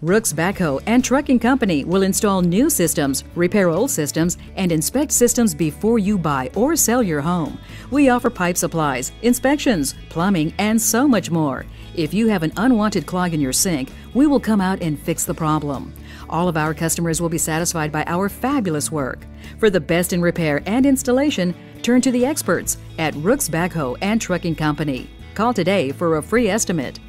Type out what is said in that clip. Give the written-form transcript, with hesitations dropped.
Rooks Backhoe and Trucking Company will install new systems, repair old systems, and inspect systems before you buy or sell your home. We offer pipe supplies, inspections, plumbing, and so much more. If you have an unwanted clog in your sink, we will come out and fix the problem. All of our customers will be satisfied by our fabulous work. For the best in repair and installation, turn to the experts at Rooks Backhoe and Trucking Company. Call today for a free estimate.